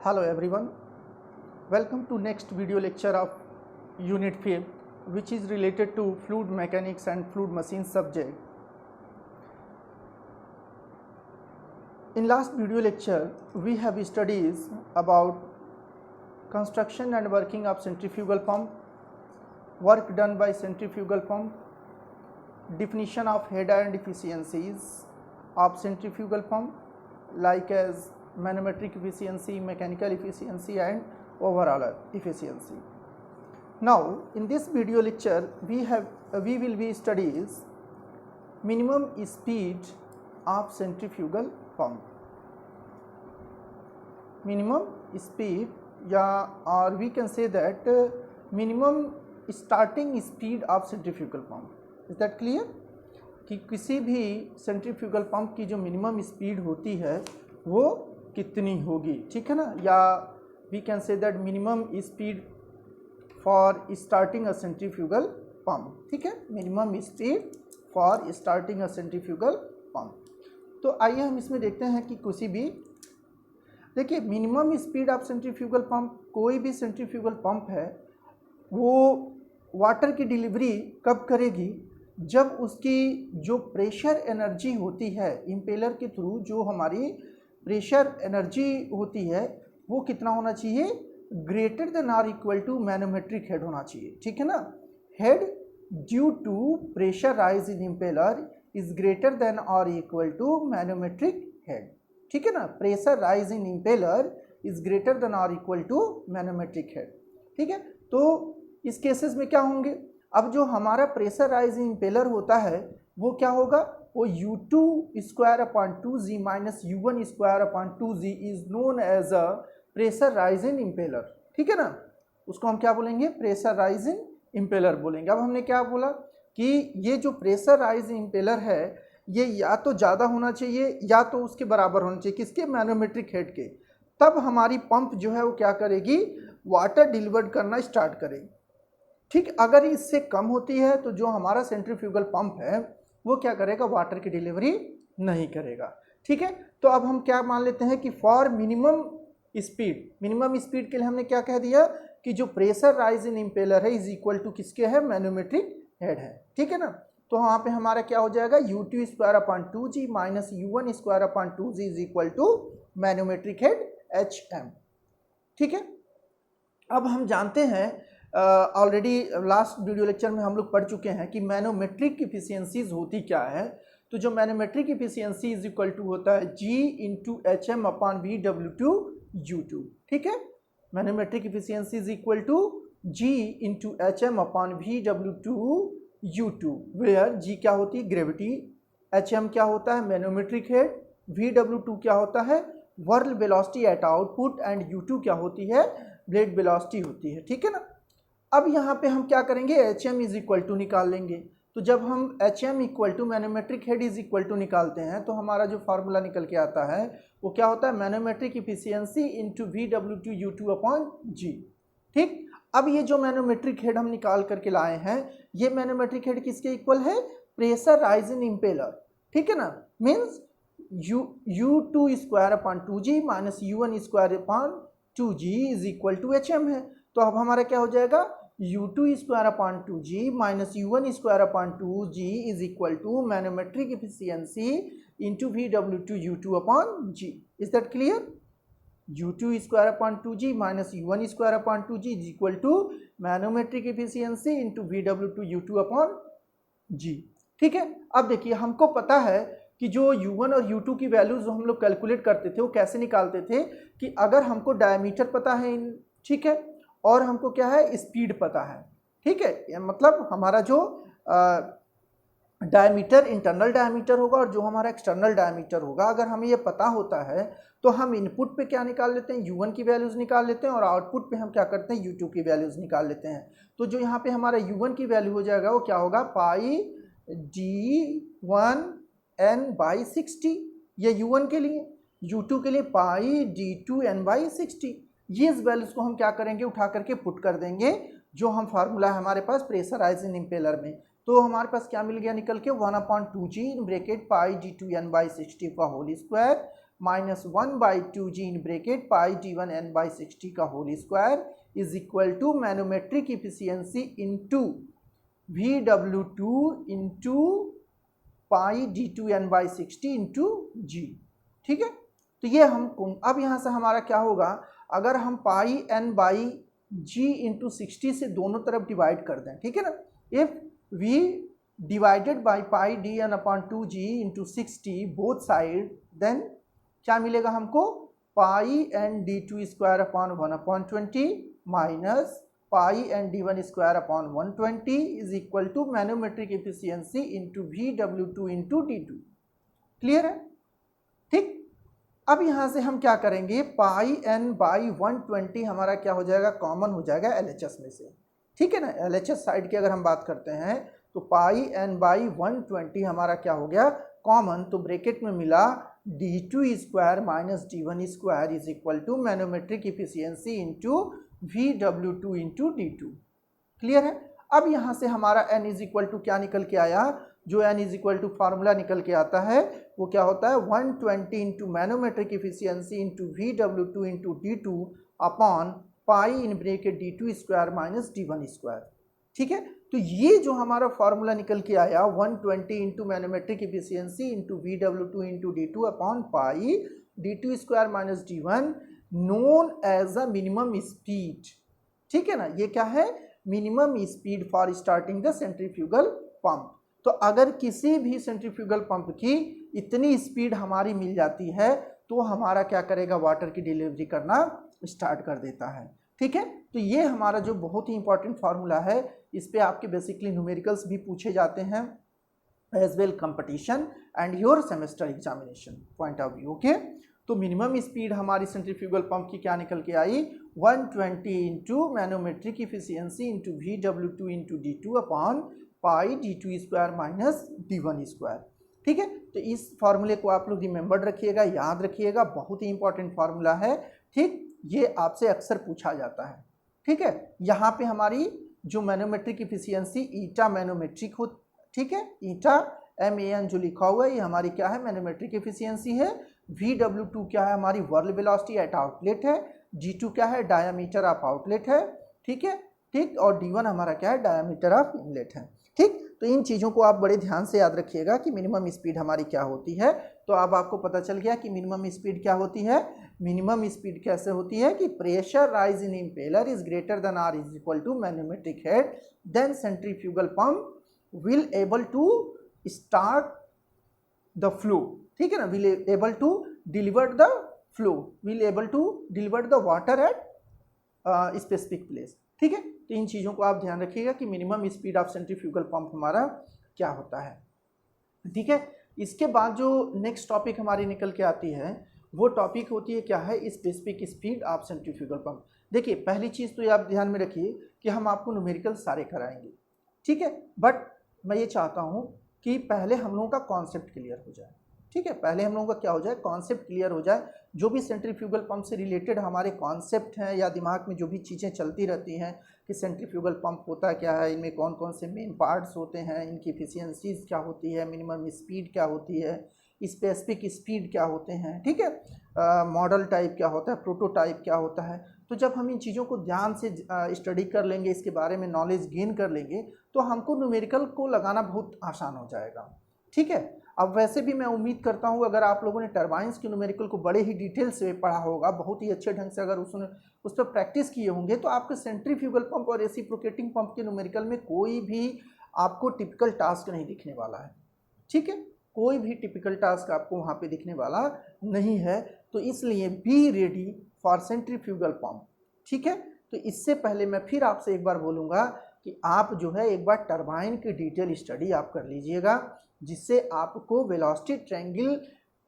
Hello everyone, welcome to next video lecture of Unit 5 which is related to fluid mechanics and fluid machine subject. In last video lecture we have studied about construction and working of centrifugal pump, work done by centrifugal pump, definition of head and efficiencies of centrifugal pump like as manometric efficiency, mechanical efficiency and overall efficiency. Now in this video lecture we will be studies minimum speed of centrifugal pump, minimum speed or we can say that minimum starting speed of centrifugal pump. Is that clear? कि किसी भी centrifugal pump की जो minimum speed होती है वो कितनी होगी, ठीक है ना, या we can say that minimum speed for starting a centrifugal pump, ठीक है, minimum speed for starting a centrifugal pump. तो आइए हम इसमें देखते हैं कि किसी भी, देखिए minimum speed of centrifugal pump, कोई भी सेंट्रीफ्यूगल पंप है वो वाटर की डिलीवरी कब करेगी, जब उसकी जो प्रेशर एनर्जी होती है इम्पेलर के थ्रू, जो हमारी प्रेशर एनर्जी होती है वो कितना होना चाहिए, greater than or equal to manometric head होना चाहिए, ठीक है ना. Head due to pressure rise in impeller is greater than or equal to manometric head, ठीक है ना. Pressure rise in impeller is greater than or equal to manometric head, ठीक है. तो इस केसेस में क्या होंगे, अब जो हमारा प्रेशर राइज इन इम्पेलर होता है वो क्या होगा, वो U2 square upon 2G minus U1 square upon 2G is known as a pressure rise in impeller, ठीक है ना. उसको हम क्या बोलेंगे, प्रेशर राइज इन इम्पेलर बोलेंगे. अब हमने क्या बोला कि ये जो प्रेशर राइज इन इम्पेलर है ये या तो ज़्यादा होना चाहिए या तो उसके बराबर होना चाहिए, किसके, मैनोमेट्रिक हेड के. तब हमारी पंप जो है वो क्या करेगी, वाटर डिलीवर करना स्टार्ट करेगी, ठीक. अगर इससे कम होती है तो जो हमारा सेंट्रीफ्यूगल पंप है वो क्या करेगा, वाटर की डिलीवरी नहीं करेगा, ठीक है. तो अब हम क्या मान लेते हैं कि for minimum speed, minimum speed के लिए हमने क्या कह दिया कि जो प्रेशर राइज इन इम्पेलर है इज इक्वल टू किसके है, मैनोमेट्रिक हेड है, ठीक है ना. तो वहाँ पे हमारा क्या हो जाएगा, U2 square upon 2G minus U1 square upon 2G is equal to manometric head HM, ठीक है. अब हम जानते हैं ऑलरेडी लास्ट वीडियो लेक्चर में हम लोग पढ़ चुके हैं कि मैनोमेट्रिक इफिशियंसीज होती क्या है. तो जो manometric efficiency is equal to होता है G into HM upon VW2 U2, ठीक है. Manometric efficiency is equal to G into HM upon VW2 U2 where G क्या होती है, ग्रेविटी, HM क्या होता है, मैनोमेट्रिक हेड, VW2 क्या होता है, whirl velocity at output and U2 क्या होती है, ब्लेड वेलोसिटी होती है, ठीक है ना. अब यहाँ पे हम क्या करेंगे, HM इज इक्वल टू निकाल लेंगे. तो जब हम HM equal to manometric head is equal to निकालते हैं तो हमारा जो फार्मूला निकल के आता है वो क्या होता है, manometric efficiency into VW2 U2 upon G, ठीक. अब ये जो मैनोमेट्रिक हेड हम निकाल करके लाए हैं ये मैनोमेट्रिक हेड किसके इक्वल है, प्रेशर राइज इन इम्पेलर, ठीक है ना. Means U2 square upon 2G minus U1 square upon 2G is equal to HM है. तो अब हमारा क्या हो जाएगा, U2 square upon 2G minus U1 square upon 2G is equal to manometric efficiency into VW2 U2 upon G. Is that clear. U2 square upon 2G minus U1 square upon 2G is equal to manometric efficiency into VW2 U2 upon G, ठीक है. अब देखिए हमको पता है कि जो U1 और U2 की वैल्यूज हम लोग कैलकुलेट करते थे वो कैसे निकालते थे कि अगर हमको डायमीटर पता है, ठीक है, और हमको क्या है, स्पीड पता है, ठीक है. मतलब हमारा जो डायमीटर इंटरनल डायमीटर होगा और जो हमारा एक्सटर्नल डायमीटर होगा, अगर हमें ये पता होता है तो हम इनपुट पे क्या निकाल लेते हैं, U1 की वैल्यूज़ निकाल लेते हैं और आउटपुट पे हम क्या करते हैं, U2 की वैल्यूज़ निकाल लेते हैं. तो जो यहाँ पे हमारा U1 की वैल्यू हो जाएगा वो क्या होगा, पाई D1N/60, ये U1 के लिए, U2 के लिए पाई D2N/60. ये इस वैल्यूज को हम क्या करेंगे, उठा करके पुट कर देंगे जो हम फार्मूला है हमारे पास प्रेशराइज इन इम्पेलर में. तो हमारे पास क्या मिल गया निकल के, 1/2G in bracket pi D2N/60 का whole square minus 1/2 g in bracket pi d1 n/60 का whole square is equal to manometric efficiency into VW2 into pi d2 n/60 into g. ठीक है, तो ये हम अब यहाँ से हमारा क्या होगा, अगर हम पाई n बाई जी इंटू 60 से दोनों तरफ डिवाइड कर दें, ठीक है ना, if we divided by pi dn upon 2g into 60 both side, then क्या मिलेगा हमको, pi N d2 square upon 1/20 minus pi N d1 square upon 120 is equal to manometric efficiency into VW2 into d2। Clear है? ठीक, अब यहां से हम क्या करेंगे, पाई एन बाई 120 हमारा क्या हो जाएगा, कॉमन हो जाएगा LHS में से। ठीक है ना, LHS साइड की अगर हम बात करते हैं तो पाई एन बाई 120 हमारा क्या हो गया, कॉमन, तो ब्रैकेट में मिला d2 square minus d1 square is equal to manometric efficiency into VW2 into d2। Clear है? अब यहां से हमारा n इज इक्वल टू क्या निकल के आया, जो n is equal to formula निकल के आता है वो क्या होता है, 120 into manometric efficiency into VW2 into d2 upon pi in bracket d2 square minus d1 square. ठीक है, तो ये जो हमारा फार्मूला निकल के आया 120 into manometric efficiency into VW2 into d2 upon pi d2 square minus d1 known as a minimum speed. ठीक है ना, ये क्या है, minimum speed for starting the centrifugal pump. तो अगर किसी भी सेंट्रीफ्यूगल पंप की इतनी स्पीड हमारी मिल जाती है तो हमारा क्या करेगा, वाटर की डिलीवरी करना स्टार्ट कर देता है। ठीक है, तो ये हमारा जो बहुत ही इंपॉर्टेंट फार्मूला है, इस पे आपके बेसिकली न्यूमेरिकल्स भी पूछे जाते हैं as well competition and your semester examination point of view. Okay, तो मिनिमम स्पीड हमारी सेंट्रीफ्यूगल पंप की क्या निकल के आई, 120 into manometric efficiency into VW2 into d2 upon pi d2 square minus d1 square. ठीक है, तो इस फार्मूले को आप लोग रिमेंबर्ड रखिएगा, याद रखिएगा, बहुत ही इंपॉर्टेंट फार्मूला है। ठीक, ये आपसे अक्सर पूछा जाता है। ठीक है, यहाँ पे हमारी जो मैनोमेट्रिक इफिशियंसी ईटा मैनोमेट्रिक हो, ठीक है, ईटा MAN जो लिखा हुआ है ये हमारी क्या है, मैनोमेट्रिक इफिशियंसी है। VW2 क्या है, हमारी वर्ल वेलोसिटी एट आउटलेट है। G2 क्या है, डायामीटर ऑफ आउटलेट है। ठीक है, ठीक, और D1 हमारा क्या है, डायामीटर ऑफ इनलेट है। ठीक, तो इन चीज़ों को आप बड़े ध्यान से याद रखिएगा कि मिनिमम स्पीड हमारी क्या होती है। तो अब आपको पता चल गया कि मिनिमम स्पीड क्या होती है। मिनिमम स्पीड कैसे होती है कि pressure rise in impeller is greater than or is equal to manometric head, then centrifugal pump will able to start the flow. ठीक है ना, will able to deliver the flow, will able to deliver the water at specific place. ठीक है, तो इन चीज़ों को आप ध्यान रखिएगा कि minimum speed of centrifugal pump हमारा क्या होता है। ठीक है, इसके बाद जो नेक्स्ट टॉपिक हमारी निकल के आती है वो टॉपिक होती है क्या है, specific speed of centrifugal pump. देखिए, पहली चीज़ तो ये आप ध्यान में रखिए कि हम आपको न्यूमेरिकल सारे कराएंगे। ठीक है, बट मैं ये चाहता हूँ कि पहले हम लोगों का कॉन्सेप्ट क्लियर हो जाए। ठीक है, पहले हम लोगों का क्या हो जाए, कॉन्सेप्ट क्लियर हो जाए। जो भी सेंट्रीफ्यूगल पंप से रिलेटेड हमारे कॉन्सेप्ट हैं या दिमाग में जो भी चीज़ें चलती रहती हैं कि सेंट्रीफ्यूगल पंप होता क्या है, इनमें कौन कौन से मेन पार्ट्स होते हैं, इनकी एफिशिएंसीज क्या होती है, मिनिमम स्पीड क्या होती है, स्पेसिफिक स्पीड क्या होते हैं, ठीक है, मॉडल टाइप क्या होता है, प्रोटोटाइप क्या होता है। तो जब हम इन चीज़ों को ध्यान से स्टडी कर लेंगे, इसके बारे में नॉलेज गेन कर लेंगे, तो हमको न्यूमेरिकल को लगाना बहुत आसान हो जाएगा। ठीक है, अब वैसे भी मैं उम्मीद करता हूँ अगर आप लोगों ने टरबाइंस के न्यूमेरिकल को बड़े ही डिटेल से पढ़ा होगा, बहुत ही अच्छे ढंग से अगर उस पर प्रैक्टिस किए होंगे, तो आपके सेंट्रीफ्यूगल पंप और रेसिप्रोकेटिंग पंप के न्यूमेरिकल में कोई भी आपको टिपिकल टास्क नहीं दिखने वाला है। ठीक है, कोई भी टिपिकल टास्क आपको वहाँ पे दिखने वाला नहीं है। तो इसलिए be ready for centrifugal pump. ठीक है, तो इससे पहले मैं फिर आपसे एक बार बोलूँगा कि आप जो है एक बार टरबाइन की डिटेल स्टडी आप कर लीजिएगा, जिससे आपको वेलोसिटी ट्रायंगल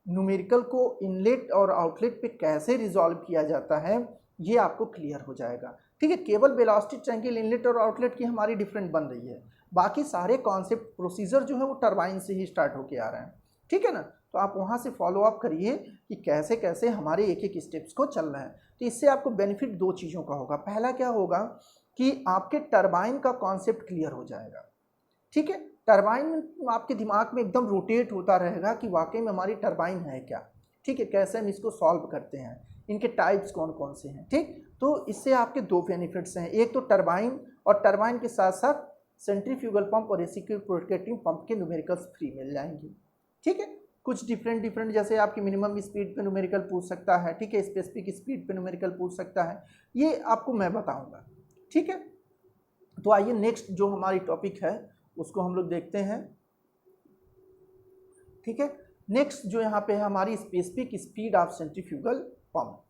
न्यूमेरिकल को इनलेट और आउटलेट पे कैसे रिजॉल्व किया जाता है ये आपको क्लियर हो जाएगा। ठीक है, केवल वेलोसिटी ट्रायंगल इनलेट और आउटलेट की हमारी डिफरेंट बन रही है, बाकी सारे कॉन्सेप्ट प्रोसीजर जो है वो टरबाइन से ही स्टार्ट होके आ रहे हैं। ठीक है ना, तो आप वहाँ से फॉलो अप करिए कि कैसे कैसे हमारे एक एक स्टेप्स को चलना है। तो इससे आपको बेनिफिट दो चीज़ों का होगा। पहला क्या होगा कि आपके टरबाइन का कॉन्सेप्ट क्लियर हो जाएगा। ठीक है, टरबाइन आपके दिमाग में एकदम रोटेट होता रहेगा कि वाकई में हमारी टरबाइन है क्या। ठीक है, कैसे हम इसको सॉल्व करते हैं, इनके टाइप्स कौन कौन से हैं। ठीक, तो इससे आपके दो बेनिफिट्स हैं, एक तो टरबाइन, और टरबाइन के साथ साथ सेंट्रीफ्यूगल पंप और रेसिप्रोकेटिंग पंप के न्यूमेरिकल्स फ्री मिल जाएंगे। ठीक है, कुछ डिफरेंट जैसे आपकी मिनिमम स्पीड पे न्यूमेरिकल पूछ सकता है, ठीक है, स्पेसिफिक स्पीड पे न्यूमेरिकल पूछ सकता है, ये आपको मैं बताऊंगा। ठीक है, तो आइए नेक्स्ट जो हमारी टॉपिक है उसको हम लोग देखते हैं। ठीक है, नेक्स्ट जो यहाँ पे है हमारी specific speed of centrifugal pump.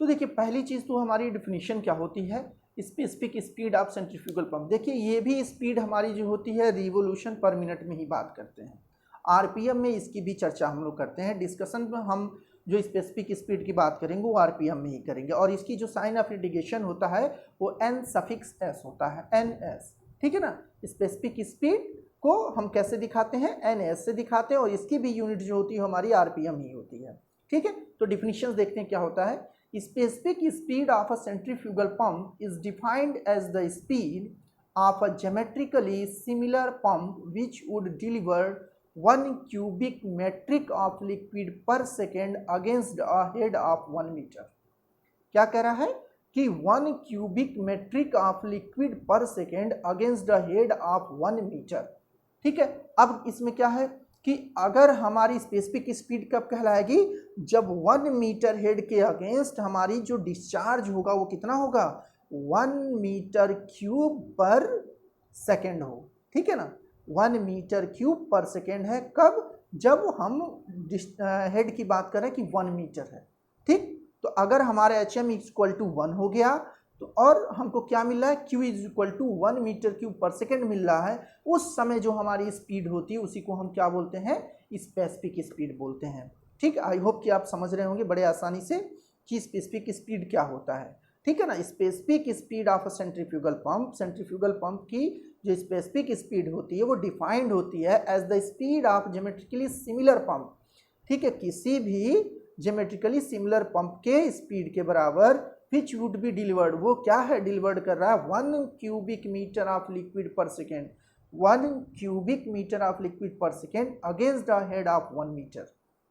तो देखिए पहली चीज़ तो हमारी डिफिनीशन क्या होती है specific speed of centrifugal pump. देखिए ये भी स्पीड हमारी जो होती है रिवोल्यूशन पर मिनट में ही बात करते हैं, आरपीएम में इसकी भी चर्चा हम लोग करते हैं। डिस्कशन में हम जो स्पेसिफिक स्पीड की बात करेंगे वो आरपीएम में ही करेंगे, और इसकी जो साइन ऑफ इंडिकेशन होता है वो एन सफिक्स एस होता है, एन एस। ठीक है ना, स्पेसिफिक स्पीड को हम कैसे दिखाते हैं, एन एस से दिखाते हैं, और इसकी भी यूनिट जो होती है हमारी आरपीएम ही होती है। ठीक है, तो डिफिनीशंस देखते हैं क्या होता है। Specific speed of a centrifugal pump is defined as the speed of a geometrically similar pump which would deliver 1 cubic metric of liquid per second against a head of 1 meter। क्या कह रहा है कि 1 cubic metric of liquid per second against a head of 1 meter। ठीक है, अब इसमें क्या है कि अगर हमारी स्पेसिफिक स्पीड कब कहलाएगी, जब 1 मीटर हेड के अगेंस्ट हमारी जो डिस्चार्ज होगा वो कितना होगा, 1 मीटर क्यूब पर सेकेंड हो। ठीक है ना, 1 मीटर क्यूब पर सेकेंड है कब, जब हम हेड की बात करें कि 1 मीटर है। ठीक, तो अगर हमारा एच एम इक्वल टू 1 हो गया तो और हमको क्या मिल रहा है, Q is equal to 1 meter cube पर सेकेंड मिल रहा है, उस समय जो हमारी स्पीड होती है उसी को हम क्या बोलते हैं, स्पेसिफिक स्पीड बोलते हैं। ठीक, आई होप कि आप समझ रहे होंगे बड़े आसानी से कि स्पेसिफिक स्पीड क्या होता है। ठीक है ना, specific speed of a centrifugal pump, centrifugal pump की जो स्पेसिफिक स्पीड होती है वो डिफाइंड होती है as the speed of geometrically similar pump. ठीक है, किसी भी ज्योमेट्रिकली सिमिलर पंप के स्पीड के बराबर विच वुड बी डिलीवर्ड, वो क्या है डिलीवर्ड कर रहा है, 1 cubic metre of liquid per second, 1 cubic metre of liquid per second against the head of 1 metre.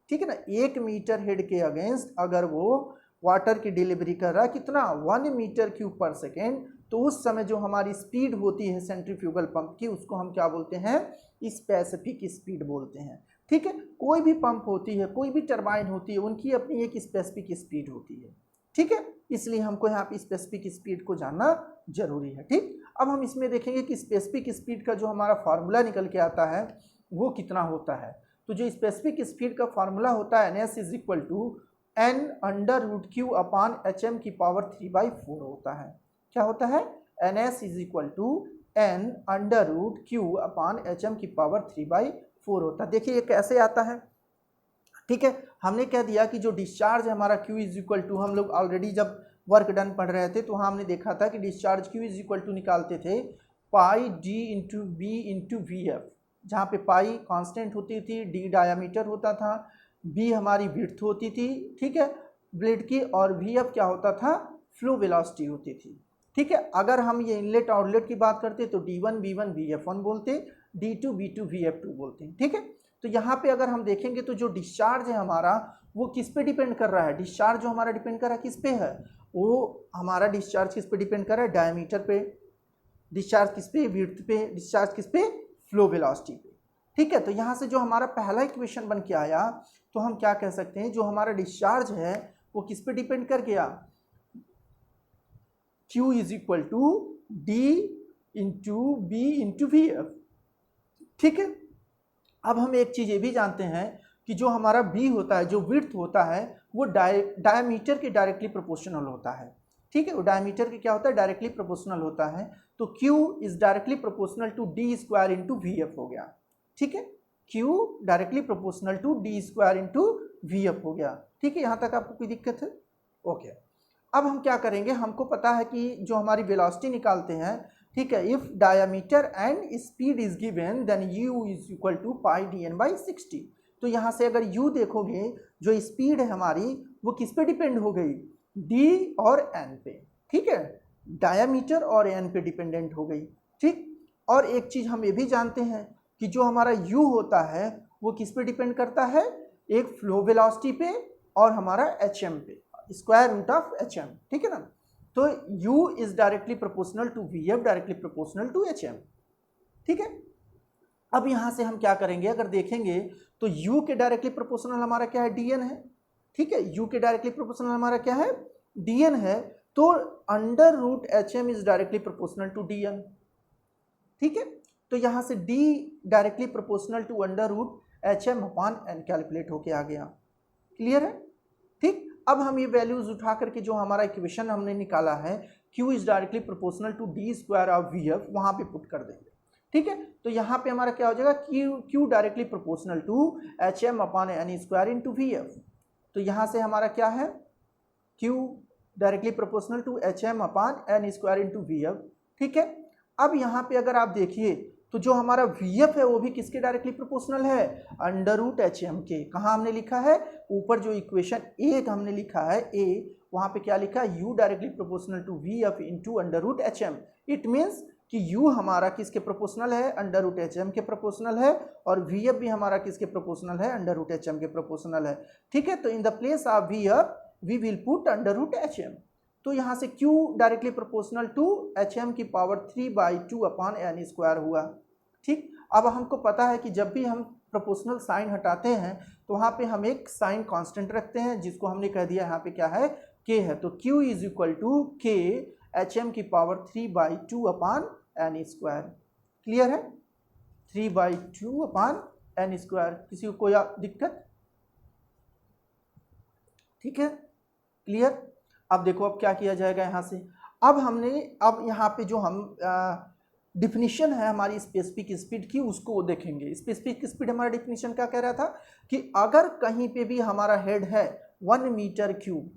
ठीक है ना, 1 मीटर हेड के अगेंस्ट अगर वो वाटर की डिलीवरी कर रहा है कितना, 1 मीटर क्यूब पर सेकेंड, तो उस समय जो हमारी स्पीड होती है सेंट्रीफ्यूगल पंप की उसको हम क्या बोलते हैं, स्पेसिफिक स्पीड बोलते हैं। ठीक है, कोई भी पंप होती है, कोई भी टरबाइन होती है, उनकी अपनी एक स्पेसिफिक स्पीड होती है। ठीक है, इसलिए हमको यहाँ पे स्पेसिफिक स्पीड को जानना जरूरी है। ठीक, अब हम इसमें देखेंगे कि स्पेसिफिक स्पीड का जो हमारा फार्मूला निकल के आता है वो कितना होता है। तो जो स्पेसिफिक स्पीड का फार्मूला होता है NS is equal to n under root Q upon HM की पावर 3/4 होता है। क्या होता है, NS is equal to n under root Q upon HM की पावर 3/4 होता है। देखिए ये कैसे आता है। ठीक है, हमने कह दिया कि जो डिस्चार्ज है हमारा Q इज इक्वल टू, हम लोग ऑलरेडी जब वर्क डन पढ़ रहे थे तो वहाँ हमने देखा था कि discharge Q is equal to निकालते थे pi d into B into V F, जहाँ पे पाई कांस्टेंट होती थी, d डायामीटर होता था, b हमारी विड्थ होती थी, ठीक है, ब्लेड की, और वी एफ क्या होता था, फ्लो वेलोसिटी होती थी। ठीक है, अगर हम ये इनलेट आउटलेट की बात करते तो d1 v1 vf1 बोलते, d2 v2 vf2 बोलते हैं। ठीक है, तो यहाँ पे अगर हम देखेंगे तो जो डिस्चार्ज है हमारा वो किस पे डिपेंड कर रहा है, डिस्चार्ज जो हमारा डिपेंड कर रहा है किस पे है, वो हमारा डिस्चार्ज किस पे डिपेंड कर रहा है, डायमीटर पे, डिस्चार्ज किस पे, विड्थ पे, डिस्चार्ज किस पे, फ्लो वेलोसिटी पे। ठीक है, तो यहाँ से जो हमारा पहला इक्वेशन बन के आया तो हम क्या कह सकते हैं, जो हमारा डिस्चार्ज है वो किस पे डिपेंड कर गया, Q is equal to D into B into V F. ठीक है, अब हम एक चीज ये भी जानते हैं कि जो हमारा B होता है, जो विड्थ होता है, वो डायमीटर के डायरेक्टली प्रोपोर्शनल होता है। ठीक है, वो डायमीटर के क्या होता है, डायरेक्टली प्रोपोर्शनल होता है। तो Q is directly proportional to D square into V F हो गया। ठीक है, Q directly proportional to D square into V F हो गया। ठीक है, यहाँ तक आपको कोई दिक्कत है? ओके, अब हम क्या करेंगे, हमको पता है कि जो हमारी वेलोसिटी निकालते हैं, ठीक है, if diameter and speed is given then u is equal to pi dn/60। तो यहाँ से अगर u देखोगे, जो स्पीड है हमारी वो किस पे डिपेंड हो गई, d और n पे। ठीक है, डायमीटर और n पे डिपेंडेंट हो गई। ठीक, और एक चीज हम ये भी जानते हैं कि जो हमारा u होता है वो किस पे डिपेंड करता है, एक फ्लो वेलोसिटी पे और हमारा HM पे, स्क्वायर रूट ऑफ HM, ठीक है ना। तो U is directly proportional to VF, directly proportional to HM, ठीक है। अब यहां से हम क्या करेंगे, अगर देखेंगे तो U के डायरेक्टली प्रोपोर्शनल हमारा क्या है, DN है, ठीक है। U के डायरेक्टली प्रोपोर्शनल हमारा क्या है, DN है, तो under root HM is directly proportional to DN, ठीक है। तो यहां से D directly proportional to under root HM upon N calculate होके आ गया, क्लियर है, ठीक। अब हम ये वैल्यूज उठा करके जो हमारा इक्वेशन हमने निकाला है Q is directly proportional to D square of VF, वहां पे पुट कर देंगे, ठीक है। तो यहाँ पे हमारा क्या हो जाएगा, Q directly proportional to HM upon N square into VF। तो यहाँ से हमारा क्या है, Q directly proportional to HM upon N square into VF, ठीक है। अब यहाँ पे अगर आप देखिए तो जो हमारा VF है वो भी किसके डायरेक्टली प्रोपोर्शनल है, अंडर रूट HM के। कहाँ हमने लिखा है, ऊपर जो इक्वेशन A हमने लिखा है A, वहाँ पे क्या लिखा है, U directly proportional to VF into under root HM। It means कि U हमारा किसके प्रोपोर्शनल है, अंडर रूट HM के प्रोपोर्शनल है, और VF भी हमारा किसके प्रोपोर्शनल है, अंडर रूट HM के प्रोपोर्शनल है, ठीक है। तो in the place of VF we will put under root HM। तो यहाँ से Q directly proportional to HM की पावर 3/2 अपॉन N स्क्वायर हुआ, ठीक। अब हमको पता है कि जब भी हम प्रोपोर्शनल साइन हटाते हैं तो वहाँ पे हम एक साइन कांस्टेंट रखते हैं, जिसको हमने कह दिया यहाँ पे क्या है, K है। तो Q is equal to K HM की power 3/2 upon N square, clear है, 3/2 अपॉन N स्क्वायर। किसी को कोई दिक्कत, ठीक है, क्लियर। अब देखो अब क्या किया जाएगा यहाँ से, अब यहाँ पे जो हम डिफिनीशन है हमारी स्पेसिफिक स्पीड की, उसको देखेंगे। स्पेसिफिक स्पीड हमारा डिफिनीशन क्या कह रहा था कि अगर कहीं पे भी हमारा हेड है 1 मीटर क्यूब,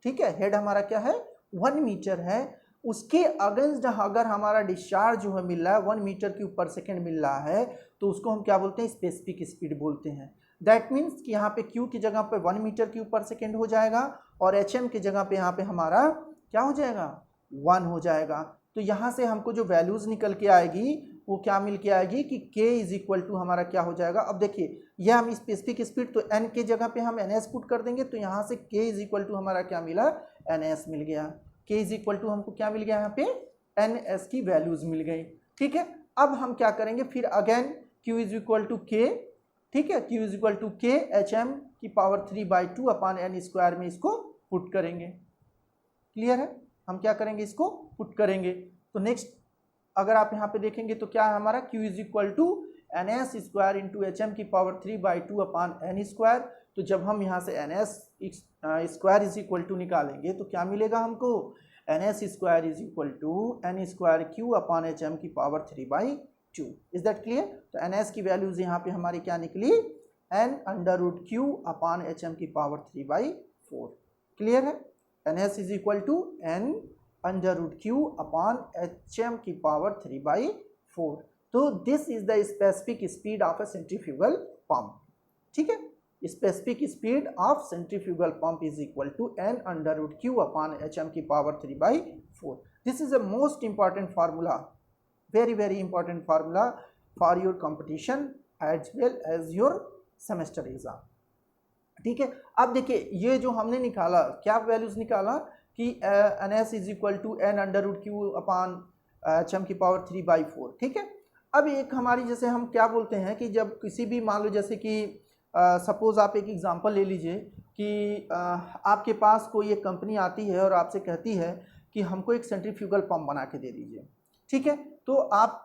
ठीक है, हेड हमारा क्या है 1 मीटर है, उसके अगेंस्ट अगर हमारा डिस्चार्ज जो है मिल रहा है 1 मीटर क्यूब पर सेकेंड मिल रहा है, तो उसको हम क्या बोलते हैं, स्पेसिफिक स्पीड बोलते हैं। दैट मीन्स कि यहाँ पे Q की जगह पे 1 मीटर क्यूब पर सेकेंड हो जाएगा, और HM की जगह पे यहाँ पे हमारा क्या हो जाएगा, 1 हो जाएगा। तो यहाँ से हमको जो वैल्यूज निकल के आएगी वो क्या मिल के आएगी कि K इज इक्वल टू हमारा क्या हो जाएगा। अब देखिए यह हम स्पेसिफिक स्पीड, तो N के जगह पे हम NS पुट कर देंगे, तो यहाँ से K इज इक्वल टू हमारा क्या मिला, NS मिल गया। K इज इक्वल टू हमको क्या मिल गया, यहाँ पे NS की वैल्यूज मिल गई, ठीक है। अब हम क्या करेंगे, फिर again Q is equal to K, ठीक है, Q is equal to K HM की पावर 3/2 अपॉन N स्क्वायर में इसको पुट करेंगे, क्लियर है। हम क्या करेंगे, इसको पुट करेंगे। तो नेक्स्ट अगर आप यहाँ पे देखेंगे तो क्या है हमारा, Q is equal to NS square into HM की पावर 3/2 अपॉन N स्क्वायर। तो जब हम यहाँ से NS square is equal to निकालेंगे तो क्या मिलेगा हमको, NS square is equal to N square Q upon HM की पावर 3/2। Is that clear. तो NS की वैल्यूज यहाँ पे हमारी क्या निकली, N under root Q upon HM की पावर 3/4, क्लियर है। NS is equal to N under root Q upon HM की पावर 3/4। तो this is the specific speed of a centrifugal pump, ठीक है। Specific speed of centrifugal pump is equal to N under root Q upon HM की power 3/4। This is a most important formula, very important formula for your competition as well as your semester exam, ठीक है। अब देखिए ये जो हमने निकाला, क्या वैल्यूज निकाला कि NS is equal to N under root Q upon HM की पावर 3/4, ठीक है। अब एक हमारी जैसे हम क्या बोलते हैं कि जब किसी भी मान लो जैसे कि सपोज आप एक एग्जांपल ले लीजिए कि आपके पास कोई एक कंपनी आती है और आपसे कहती है कि हमको एक सेंट्रीफ्यूगल पंप बना के दे दीजिए, ठीक है। तो आप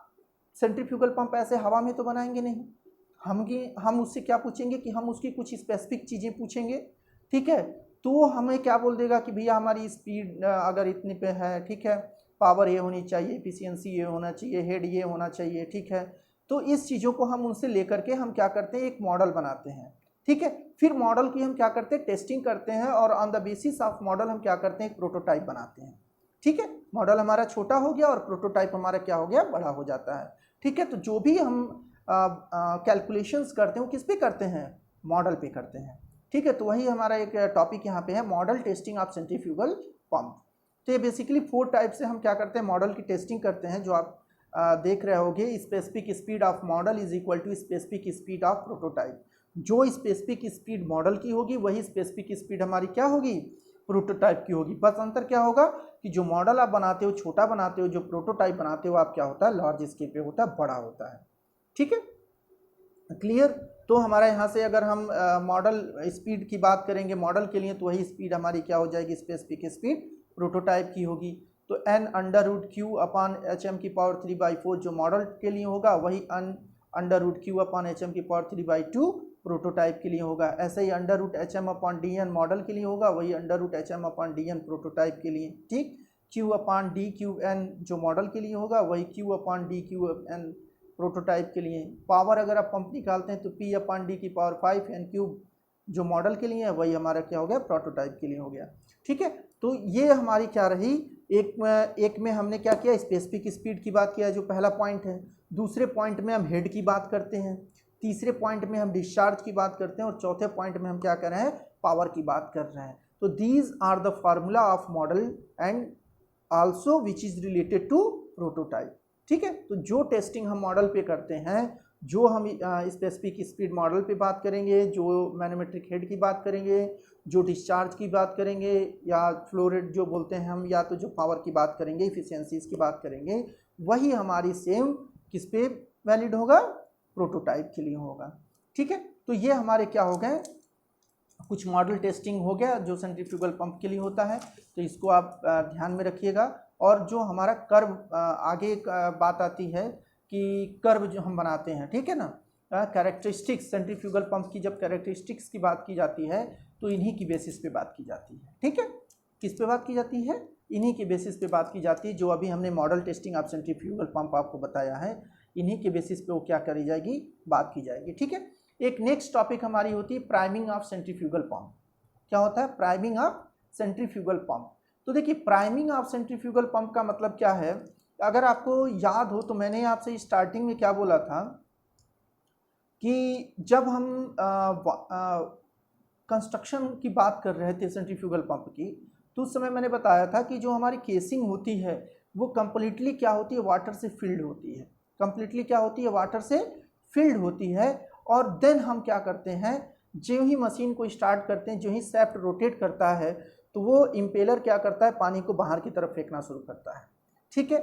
सेंट्रीफ्यूगल पंप ऐसे हवा में तो बनाएंगे नहीं, हम उससे क्या पूछेंगे कि हम उसकी कुछ स्पेसिफिक चीज़ें पूछेंगे, ठीक है। तो हमें क्या बोल देगा कि भैया हमारी स्पीड अगर इतने पे है, ठीक है, पावर ये होनी चाहिए, एफिशिएंसी ये होना चाहिए, हेड ये होना चाहिए, ठीक है। तो इस चीज़ों को हम उनसे लेकर के हम क्या करते हैं, एक मॉडल बनाते हैं, ठीक है। फिर मॉडल की हम क्या करते हैं, टेस्टिंग करते हैं, और on the basis of model हम क्या करते हैं, एक प्रोटोटाइप बनाते हैं, ठीक है। मॉडल हमारा छोटा हो गया और प्रोटोटाइप हमारा क्या हो गया, बड़ा हो जाता है, ठीक है। तो जो भी हम कैलकुलेशंस करते हैं वो किस पे करते हैं, मॉडल पे करते हैं, ठीक है। तो वही हमारा एक टॉपिक यहाँ पे है, model testing of centrifugal pump. तो ये बेसिकली 4 टाइप से हम क्या करते हैं, मॉडल की टेस्टिंग करते हैं। जो आप देख रहे होगे, specific speed of model is equal to specific speed of prototype. जो स्पेसिफिक स्पीड मॉडल की होगी वही स्पेसिफिक स्पीड हमारी क्या होगी, प्रोटोटाइप की होगी। बस अंतर क्या होगा कि जो मॉडल आप बनाते हो छोटा बनाते हो, जो प्रोटोटाइप बनाते हो आप क्या होता है, लार्ज स्केल पे होता है, बड़ा होता है। ठीक है, क्लियर। तो हमारा यहाँ से अगर हम मॉडल स्पीड की बात करेंगे मॉडल के लिए, तो वही स्पीड हमारी क्या हो जाएगी, स्पेसिफिक स्पीड प्रोटोटाइप की होगी। तो n under root Q upon H M की पावर 3/4 जो मॉडल के लिए होगा, वही under root Q upon H M की पावर 3/2 प्रोटोटाइप के लिए होगा। ऐसे ही under root H M upon D N model के लिए होगा, वही under root H M upon D N prototype के लिए। ठीक, Q upon D Q N जो मॉडल के लिए होगा, वही Q upon D Q N prototype के लिए। पावर अगर आप पंप निकालते हैं तो P अपॉन डी की पावर 5 एन क्यूब जो मॉडल के लिए है, वही हमारा क्या हो गया, प्रोटोटाइप के लिए हो गया। ठीक है, तो ये हमारी क्या रही, एक में हमने क्या किया, स्पेसिफिक स्पीड की बात किया जो पहला पॉइंट है। दूसरे पॉइंट में हम हेड की बात करते हैं, तीसरे पॉइंट में हम डिस्चार्ज की बात करते हैं, और चौथे पॉइंट में हम क्या कर रहे हैं, पावर की बात कर रहे हैं। तो these are the formula of model and also which is related to prototype. ठीक है, तो जो टेस्टिंग हम मॉडल पे करते हैं, जो हम स्पेसिफिक स्पीड मॉडल पे बात करेंगे, जो मैनोमेट्रिक हेड की बात करेंगे, जो डिस्चार्ज की बात करेंगे, या फ्लो रेट जो बोलते हैं हम, या तो जो पावर की बात करेंगे, इफिशियंसीज की बात करेंगे, वही हमारी सेम किस पे वैलिड होगा, प्रोटोटाइप के लिए होगा। ठीक है, तो ये हमारे क्या हो गए, कुछ मॉडल टेस्टिंग हो गया जो सेंट्रीफ्यूगल पंप के लिए होता है, तो इसको आप ध्यान में रखिएगा। और जो हमारा कर्व आगे एक बात आती है कि कर्व जो हम बनाते हैं, ठीक है ना, कैरेक्टरिस्टिक्स, सेंट्रीफ्यूगल पंप की जब कैरेक्टरिस्टिक्स की बात की जाती है तो इन्हीं की बेसिस पे बात की जाती है। ठीक है, किस पे बात की जाती है, इन्हीं के बेसिस पे बात की जाती है। जो अभी हमने model testing of centrifugal pump आपको बताया है, इन्हीं के बेसिस पे वो क्या करी जाएगी, बात की जाएगी। ठीक है, एक नेक्स्ट टॉपिक हमारी होती है प्राइमिंग ऑफ सेंट्रीफ्यूगल पंप। क्या होता है, प्राइमिंग ऑफ सेंट्रीफ्यूगल पंप। तो देखिए, प्राइमिंग ऑफ सेंट्रीफ्यूगल पंप का मतलब क्या है, अगर आपको याद हो तो मैंने आपसे स्टार्टिंग में क्या बोला था कि जब हम कंस्ट्रक्शन की बात कर रहे थे सेंट्रीफ्यूगल पंप की, तो उस समय मैंने बताया था कि जो हमारी केसिंग होती है वो कंप्लीटली क्या होती है, वाटर से फिल्ड होती है। कंप्लीटली क्या होती है, वाटर से फिल्ड होती है। और देन हम क्या करते हैं, जो ही मशीन को स्टार्ट करते हैं, जो ही सैफ्ट रोटेट करता है, तो वो इम्पेलर क्या करता है, पानी को बाहर की तरफ फेंकना शुरू करता है। ठीक है,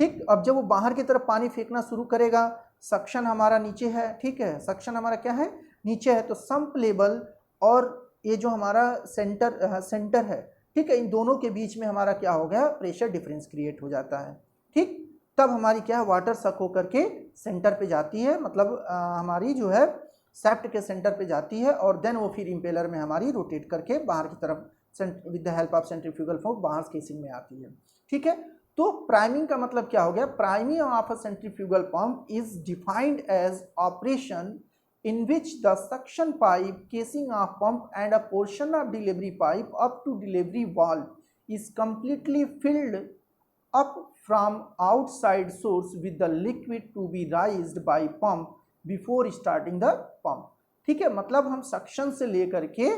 ठीक, अब जब वो बाहर की तरफ पानी फेंकना शुरू करेगा, सक्शन हमारा नीचे है, ठीक है, सक्शन हमारा क्या है, नीचे है, तो सम्प लेवल और ये जो हमारा सेंटर है, ठीक है, इन दोनों के बीच में हमारा क्या हो गया, प्रेशर डिफरेंस क्रिएट हो जाता है। ठीक, तब हमारी क्या है, वाटर सक होकर के सेंटर पे जाती है, मतलब हमारी जो है सैफ्ट के सेंटर पे जाती है, और देन वो फिर इम्पेलर में हमारी रोटेट करके बाहर की तरफ with the help of centrifugal force बाहर केसिंग में आती है। ठीक है, तो प्राइमिंग का मतलब क्या हो गया, priming of a centrifugal pump is defined as operation in which the suction pipe casing of pump and a portion of delivery pipe up to delivery valve is completely filled up from outside source with the liquid to be raised by pump before starting the pump। ठीक है, मतलब हम suction से लेकर के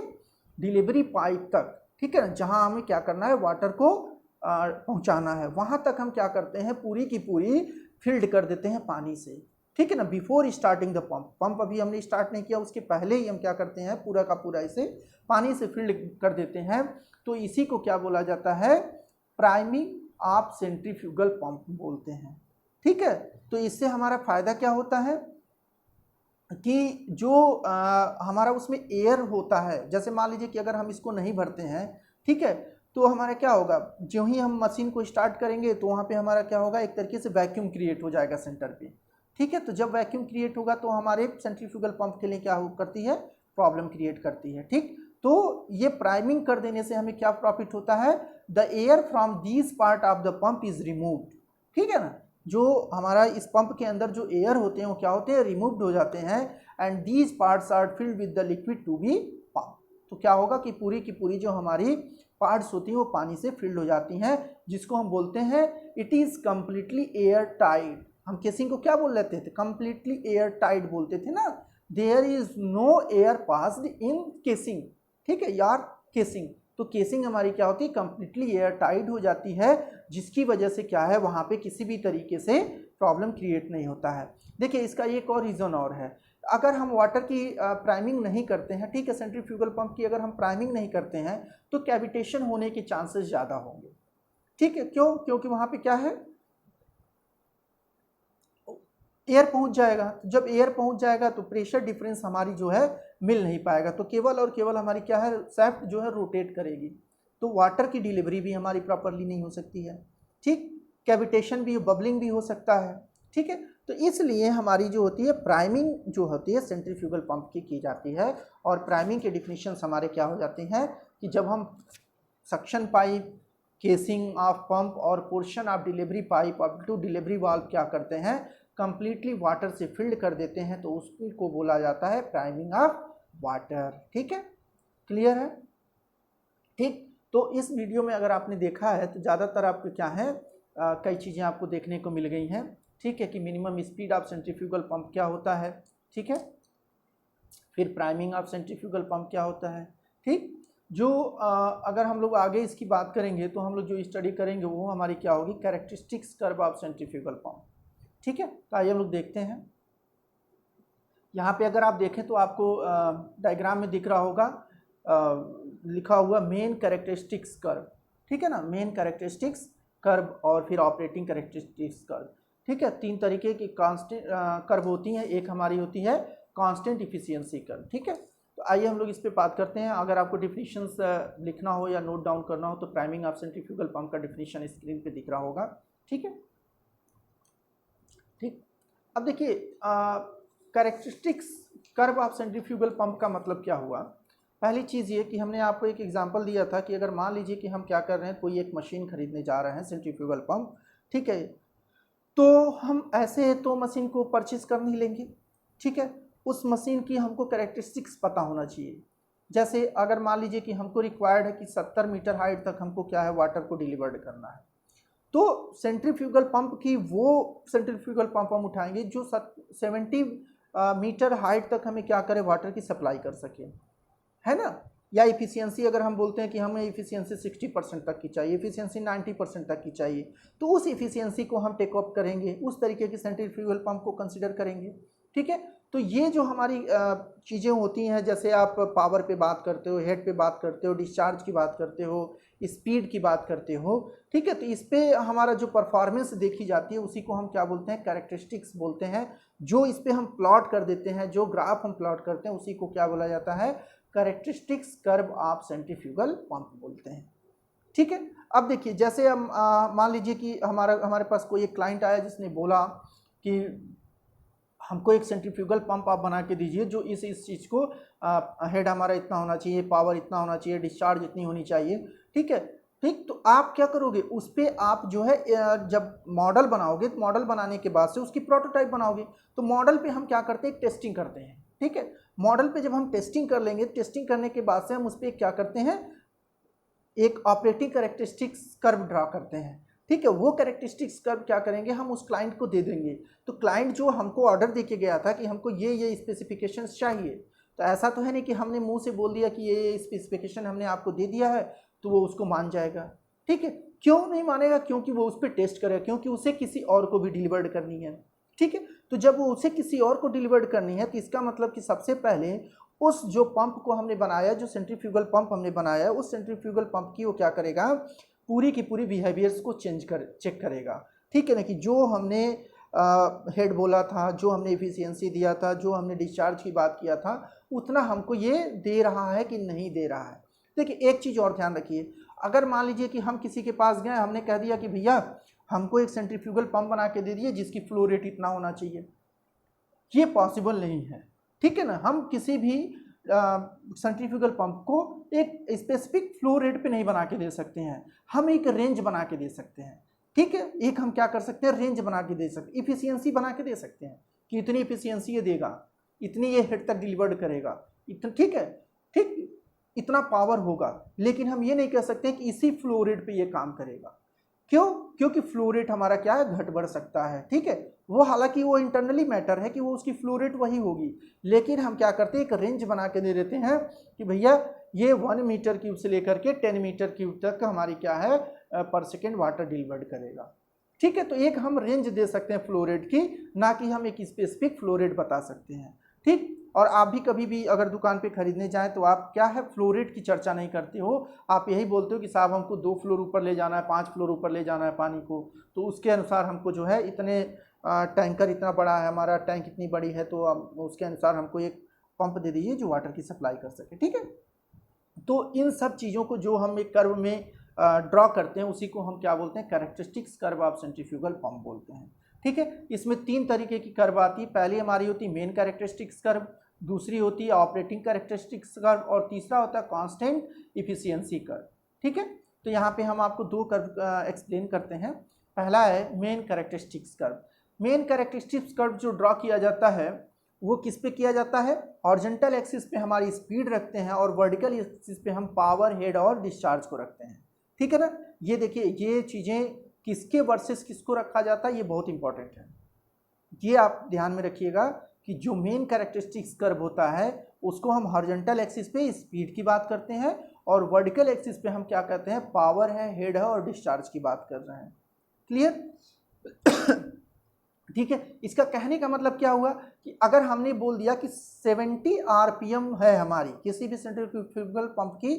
delivery pipe तक, ठीक है ना, जहां हमें क्या करना है, वाटर को पहुंचाना है, वहां तक हम क्या करते हैं, पूरी की पूरी फिल्ड कर देते हैं पानी से। ठीक है ना, before starting the pump, pump अभी हमने स्टार्ट नहीं किया, उसके पहले ही हम क्या करते हैं, पूरा का पूरा इसे पानी से फिल्ड कर देते हैं। तो इसी को क्या बोला जाता है, प्राइमिंग ऑफ सेंट्रीफ्यूगल पंप बोलते हैं। ठीक है, तो इससे हमारा फायदा क्या होता है कि जो हमारा उसमें एयर होता है, जैसे मान लीजिए कि अगर हम इसको नहीं भरते हैं, ठीक है, तो हमारा क्या होगा, जो ही हम मशीन को स्टार्ट करेंगे तो वहाँ पे हमारा क्या होगा, एक तरीके से वैक्यूम क्रिएट हो जाएगा सेंटर पे। ठीक है, तो जब वैक्यूम क्रिएट होगा तो हमारे सेंट्रीफ्यूगल पंप के लिए क्या करती है, प्रॉब्लम क्रिएट करती है। ठीक, तो ये प्राइमिंग कर देने से हमें क्या प्रॉफिट होता है, the air from these part of the pump is removed. ठीक है ना, जो हमारा इस पंप के अंदर जो एयर होते हैं वो क्या होते हैं, रिमूव्ड हो जाते हैं, and these parts are filled with the liquid to be pump. तो क्या होगा कि पूरी की पूरी जो हमारी पार्ट्स होती हैं वो पानी से फिल्ड हो जाती हैं, जिसको हम बोलते हैं it is completely air tight. हम केसिंग को क्या बोल लेते थे, कंप्लीटली एयर टाइट बोलते थे ना, there is no air passed in casing. ठीक है यार, केसिंग, तो केसिंग हमारी क्या होती है, कंप्लीटली एयर टाइट हो जाती है, जिसकी वजह से क्या है, वहाँ पे किसी भी तरीके से प्रॉब्लम क्रिएट नहीं होता है। देखिए, इसका एक और रीज़न और है अगर हम वाटर की प्राइमिंग नहीं करते हैं, ठीक है, सेंट्रीफ्यूगल पंप की अगर हम प्राइमिंग नहीं करते हैं तो कैविटेशन होने के चांसेस ज़्यादा होंगे, ठीक है। क्यों? क्योंकि वहाँ पे क्या है, एयर पहुंच जाएगा। तो जब एयर पहुंच जाएगा तो प्रेशर डिफरेंस हमारी जो है मिल नहीं पाएगा, तो केवल और केवल हमारी क्या है, शाफ्ट जो है रोटेट करेगी, तो वाटर की डिलीवरी भी हमारी प्रॉपरली नहीं हो सकती है, ठीक। कैविटेशन भी, बबलिंग भी हो सकता है, ठीक है। तो इसलिए हमारी जो होती है प्राइमिंग जो होती है सेंट्रीफ्यूगल पंप की जाती है। और प्राइमिंग के डिफिनीशंस हमारे क्या हो जाते हैं कि जब हम suction pipe, casing of pump और portion of delivery pipe up to delivery valve क्या करते हैं, कंप्लीटली वाटर से फिल्ड कर देते हैं, तो उसको बोला जाता है प्राइमिंग ऑफ वाटर, ठीक है। क्लियर है? ठीक। तो इस वीडियो में अगर आपने देखा है तो ज़्यादातर आपको क्या है, कई चीज़ें आपको देखने को मिल गई हैं, ठीक है, कि minimum speed of centrifugal pump क्या होता है, ठीक है, फिर प्राइमिंग ऑफ सेंट्रीफ्यूगल पंप क्या होता है, ठीक। जो अगर हम लोग आगे इसकी बात करेंगे तो हम लोग जो स्टडी करेंगे वो हमारी क्या होगी, characteristics curve of centrifugal pump, ठीक है। तो आइए हम लोग देखते हैं। यहाँ पे अगर आप देखें तो आपको डायग्राम में दिख रहा होगा लिखा हुआ मेन कैरेक्टरिस्टिक्स कर्व, ठीक है ना, मेन कैरेक्टरिस्टिक्स कर्व और फिर ऑपरेटिंग कैरेक्टरिस्टिक्स कर्व, ठीक है। तीन तरीके की कांस्टेंट कर्व होती हैं, एक हमारी होती है कांस्टेंट इफिशियंसी कर्व, ठीक है। तो आइए हम लोग इस पे बात करते हैं। अगर आपको डिफिनीशंस लिखना हो या नोट डाउन करना हो तो प्राइमिंग ऑफ सेंट्रीफ्यूगल पंप का डिफिनीशन स्क्रीन पे दिख रहा होगा, ठीक है, ठीक। अब देखिए characteristics curve of centrifugal pump का मतलब क्या हुआ। पहली चीज़ ये कि हमने आपको एक एग्जांपल दिया था कि अगर मान लीजिए कि हम क्या कर रहे हैं, कोई एक मशीन खरीदने जा रहे हैं सेंट्रीफ्यूगल पंप, ठीक है, तो हम ऐसे तो मशीन को परचेज कर नहीं लेंगे, ठीक है, उस मशीन की हमको कैरेक्टरिस्टिक्स पता होना चाहिए। जैसे अगर मान लीजिए कि हमको रिक्वायर्ड है कि 70 मीटर हाइट तक हमको क्या है वाटर को डिलीवर्ड करना है, तो सेंट्रीफ्यूगल पंप की वो सेंट्रीफ्यूगल पंप हम उठाएंगे जो 70 मीटर हाइट तक हमें क्या करे, वाटर की सप्लाई कर सके, है ना। या इफिशियंसी अगर हम बोलते हैं कि हमें इफिशियंसी 60% तक की चाहिए, इफिशियंसी 90% तक की चाहिए, तो उस इफिशियंसी को हम टेकअप करेंगे, उस तरीके की सेंट्रीफ्यूगल पंप को कंसिडर करेंगे, ठीक है। तो ये जो हमारी चीज़ें होती हैं, जैसे आप पावर पे बात करते हो, हेड पे बात करते हो, डिस्चार्ज की बात करते हो, स्पीड की बात करते हो, ठीक है, तो इस पे हमारा जो परफॉर्मेंस देखी जाती है उसी को हम क्या बोलते हैं, कैरेक्टरिस्टिक्स बोलते हैं। जो इस पे हम प्लॉट कर देते हैं, जो ग्राफ हम प्लॉट करते हैं उसी को क्या बोला जाता है, characteristics curve of centrifugal pump बोलते हैं, ठीक है। अब देखिए जैसे हम मान लीजिए कि हमारे पास कोई एक क्लाइंट आया जिसने बोला कि हमको एक सेंट्रीफ्यूगल पंप आप बना के दीजिए जो इस चीज़ को हेड हमारा इतना होना चाहिए, पावर इतना होना चाहिए, डिस्चार्ज इतनी होनी चाहिए, ठीक है, ठीक। तो आप क्या करोगे, उस पर आप जो है जब मॉडल बनाओगे तो मॉडल बनाने के बाद से उसकी प्रोटोटाइप बनाओगे, तो मॉडल पे हम क्या करते हैं, टेस्टिंग करते हैं, ठीक है। मॉडल पे जब हम टेस्टिंग कर लेंगे, टेस्टिंग करने के बाद से हम उस पर क्या करते हैं, एक ऑपरेटिंग कैरेक्टरिस्टिक्स कर्व ड्रा करते हैं, ठीक है। वो कैरेक्टरिस्टिक्स कर्व क्या करेंगे, हम उस क्लाइंट को दे देंगे। तो क्लाइंट जो हमको ऑर्डर दे के गया था कि हमको ये स्पेसिफिकेशंस चाहिए, तो ऐसा तो है नहीं कि हमने मुंह से बोल दिया कि ये स्पेसिफिकेशन हमने आपको दे दिया है तो वो उसको मान जाएगा, ठीक है। क्यों नहीं मानेगा, क्योंकि वो उस पर टेस्ट करेगा, क्योंकि उसे किसी और को भी डिलीवर्ड करनी है, ठीक है। तो जब वो उसे किसी और को डिलीवर्ड करनी है तो इसका मतलब कि सबसे पहले उस जो पंप को हमने बनाया, जो सेंट्रीफ्यूगल पंप हमने बनाया है, उस सेंट्रीफ्यूगल पंप की वो क्या करेगा, पूरी की पूरी बिहेवियर्स को चेक करेगा, ठीक है ना, कि जो हमने हेड बोला था, जो हमने इफिशियंसी दिया था, जो हमने डिस्चार्ज की बात किया था, उतना हमको ये दे रहा है कि नहीं दे रहा है। देखिए एक चीज़ और ध्यान रखिए, अगर मान लीजिए कि हम किसी के पास गए, हमने कह दिया कि भैया हमको एक सेंट्रीफ्यूगल पंप बना के दे दिए जिसकी फ्लो रेट इतना होना चाहिए, ये पॉसिबल नहीं है, ठीक है ना। हम किसी भी सेंट्रीफ्यूगल पंप को एक स्पेसिफिक फ्लो रेट पे नहीं बना के दे सकते हैं, हम एक रेंज बना के दे सकते हैं, ठीक है। एक हम क्या कर सकते हैं, रेंज बना के दे सकते, इफिशियंसी बना के दे सकते हैं कि इतनी इफिशियंसी ये देगा, इतनी ये हेड तक डिलीवर्ड करेगा, इतना, ठीक है, ठीक, इतना पावर होगा। लेकिन हम ये नहीं कह सकते कि इसी फ्लो रेट पे ये काम करेगा। क्यों? क्योंकि फ्लो रेट हमारा क्या है, घट बढ़ सकता है, ठीक है। वो हालांकि वो इंटरनली मैटर है कि वो उसकी फ्लो रेट वही होगी, लेकिन हम क्या करते हैं, एक रेंज बना के दे देते हैं कि भैया ये 1 मीटर क्यूब से लेकर के 10 मीटर क्यूब तक हमारी क्या है पर सेकेंड वाटर डिलीवर्ड करेगा, ठीक है। तो एक हम रेंज दे सकते हैं फ्लो रेट की, ना कि हम एक स्पेसिफिक फ्लो रेट बता सकते हैं। ठीक। और आप भी कभी भी अगर दुकान पे खरीदने जाएं तो आप क्या है, फ्लो रेट की चर्चा नहीं करते हो, आप यही बोलते हो कि साहब हमको 2 फ्लोर ऊपर ले जाना है, 5 फ्लोर ऊपर ले जाना है पानी को, तो उसके अनुसार हमको जो है इतने टैंकर इतना बड़ा है, हमारा टैंक इतनी बड़ी है, तो उसके अनुसार हमको एक पंप दे दीजिए जो वाटर की सप्लाई कर सके। ठीक है, तो इन सब चीज़ों को जो हम एक कर्व में ड्रॉ करते हैं उसी को हम क्या बोलते हैं, characteristics curve of centrifugal pump बोलते हैं। ठीक है, इसमें 3 तरीके की कर्व आती है। पहली हमारी होती है मेन कैरेक्टरिस्टिक्स कर्व, दूसरी होती है ऑपरेटिंग कैरेक्टरिस्टिक्स कर्व, और तीसरा होता है कांस्टेंट इफिशियंसी कर्व। ठीक है, तो यहाँ पे हम आपको 2 कर्व एक्सप्लेन करते हैं। पहला है main characteristics curve. Main characteristics curve जो ड्रॉ किया जाता है वो किस पे किया जाता है, हॉरिजॉन्टल एक्सिस पे हमारी स्पीड रखते हैं और वर्टिकल एक्सिस पे हम पावर, हेड और डिस्चार्ज को रखते हैं। ठीक है ना, ये देखिए ये चीज़ें किसके वर्सेस किसको रखा जाता है, ये बहुत इंपॉर्टेंट है। ये आप ध्यान में रखिएगा कि जो मेन कैरेक्टरिस्टिक्स कर्व होता है उसको हम हॉरिजॉन्टल एक्सिस पे स्पीड की बात करते हैं और वर्टिकल एक्सिस पे हम क्या कहते हैं, पावर है, हेड है और डिस्चार्ज की बात कर रहे हैं। क्लियर? ठीक है, इसका कहने का मतलब क्या हुआ कि अगर हमने बोल दिया कि 70 आरपीएम है हमारी किसी भी सेंट्रीफ्यूगल पंप की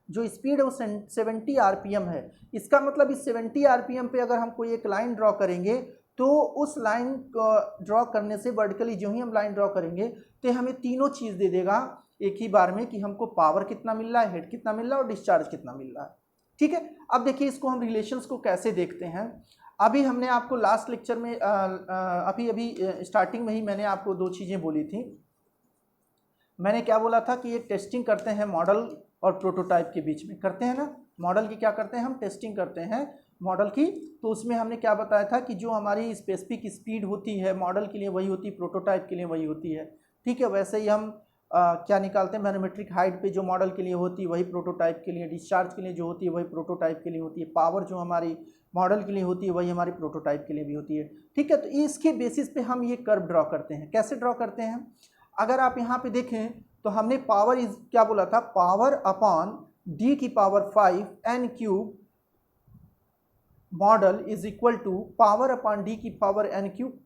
जो स्पीड है वो 70 आरपीएम है, इसका मतलब इस 70 आरपीएम पे अगर हम कोई एक लाइन ड्रॉ करेंगे तो उस लाइन को ड्रॉ करने से वर्टिकली जो ही हम लाइन ड्रॉ करेंगे तो हमें तीनों चीज़ दे देगा एक ही बार में कि हमको पावर कितना मिल रहा है, हेड कितना मिल रहा है और डिस्चार्ज कितना मिल रहा है। ठीक है, अब देखिए इसको हम रिलेशंस को कैसे देखते हैं। अभी हमने आपको लास्ट लेक्चर में अभी स्टार्टिंग में ही मैंने आपको 2 चीज़ें बोली थी। मैंने क्या बोला था कि ये टेस्टिंग करते हैं मॉडल और प्रोटोटाइप के बीच में, करते हैं ना, मॉडल की क्या करते हैं हम, टेस्टिंग करते हैं मॉडल की। तो उसमें हमने क्या बताया था कि जो हमारी स्पेसिफिक स्पीड होती है मॉडल के लिए वही होती है, प्रोटोटाइप के लिए वही होती है। ठीक है, वैसे ही हम क्या निकालते हैं, मैनोमेट्रिक हाइट पे जो मॉडल के लिए होती है वही प्रोटोटाइप के लिए, डिस्चार्ज के लिए जो होती है वही प्रोटोटाइप के लिए होती है, पावर जो हमारी मॉडल के लिए होती है वही हमारी प्रोटोटाइप के लिए भी होती है। ठीक है, तो इसके बेसिस पे हम ये कर्व ड्रॉ करते हैं। कैसे ड्रॉ करते हैं, अगर आप यहाँ पे देखें तो हमने पावर इज क्या बोला था, पावर अपॉन डी की power 5 n cube model is equal to power upon D की पावर n क्यूब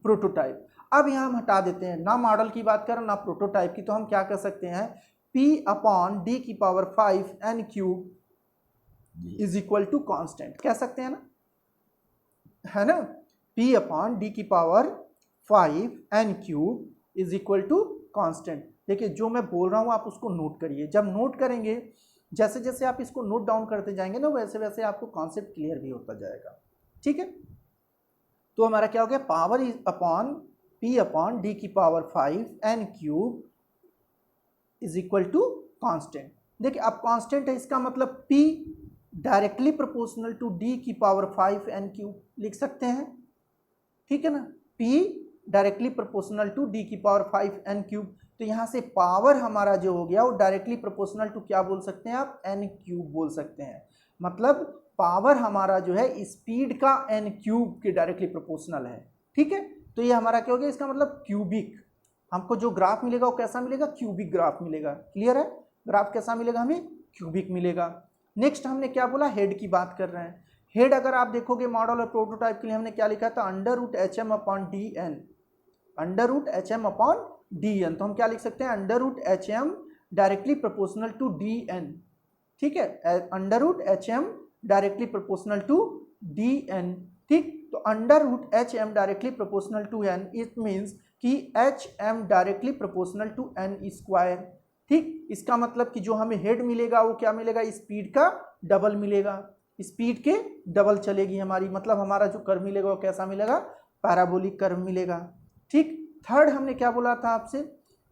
प्रोटोटाइप। अब यहाँ हम हटा देते हैं, ना मॉडल की बात करें ना प्रोटोटाइप की, तो हम क्या कर सकते हैं, P अपॉन डी की power 5 n cube is equal to constant कह सकते हैं ना, है ना, P अपॉन डी की power 5 n cube is equal to constant. देखिए जो मैं बोल रहा हूँ आप उसको नोट करिए, जब नोट करेंगे जैसे जैसे आप इसको नोट डाउन करते जाएंगे ना वैसे वैसे आपको कॉन्सेप्ट क्लियर भी होता जाएगा। ठीक है, तो हमारा क्या हो गया, power is upon P upon D की power 5 n cube is equal to constant. देखिए अब कॉन्स्टेंट है इसका मतलब P directly proportional to D की पावर 5 n क्यूब लिख सकते हैं। ठीक है ना, P directly proportional to D की पावर 5 n क्यूब, तो यहाँ से पावर हमारा जो हो गया वो डायरेक्टली प्रोपोर्शनल टू क्या बोल सकते हैं आप, n क्यूब बोल सकते हैं। मतलब पावर हमारा जो है स्पीड का n क्यूब के डायरेक्टली प्रोपोर्शनल है। ठीक है, तो ये हमारा क्या हो गया, इसका मतलब क्यूबिक। हमको जो ग्राफ मिलेगा वो कैसा मिलेगा, क्यूबिक ग्राफ मिलेगा। क्लियर है, ग्राफ कैसा मिलेगा हमें, क्यूबिक मिलेगा। नेक्स्ट हमने क्या बोला, हेड की बात कर रहे हैं। हेड अगर आप देखोगे मॉडल और प्रोटोटाइप के लिए हमने क्या लिखा था, under root H M upon D N, under root H M upon D N, तो हम क्या लिख सकते हैं, under root H M directly proportional to D N. ठीक है, under root H M directly proportional to D N. ठीक, तो under root H M directly proportional to N, it means कि H M directly proportional to N square. ठीक, इसका मतलब कि जो हमें हेड मिलेगा वो क्या मिलेगा, स्पीड का डबल मिलेगा, स्पीड के डबल चलेगी हमारी, मतलब हमारा जो कर्व मिलेगा वो कैसा मिलेगा, पैराबोलिक कर्व मिलेगा। ठीक, थर्ड हमने क्या बोला था आपसे